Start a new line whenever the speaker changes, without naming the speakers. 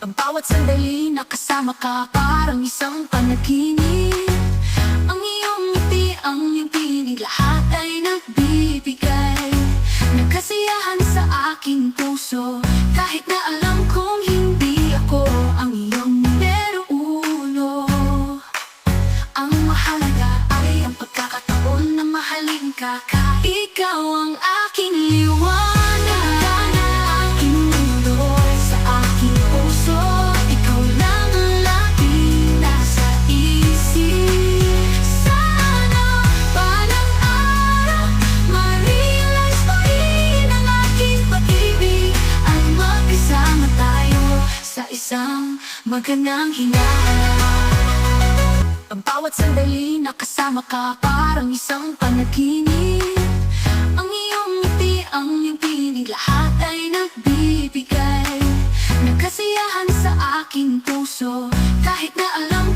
Ang bawat sandali na kasama ka parang isang panaginip. Ang iyong ngiti, ang iyong tinig, lahat ay nagbibigay ng kasiyahan sa aking puso. Kahit na alam kong hindi ako ang iyong numero uno. Ang mahalaga ay ang pagkakataon na mahalin ka. Ikaw ang aking liwanag, aking mundo sa aking puso. Ikaw lang ang laging nasa isip. Sana balang araw ma-realize ko rin ang aking pag-ibig, at magkasama tayo sa isang magandang hinaharap. Ang bawat sandali na kasama ka parang isang panaginip. Ang iyong ngiti, ang iyong tinig, lahat ay nagbibigay ng kasiyahan sa aking puso. Kahit na alam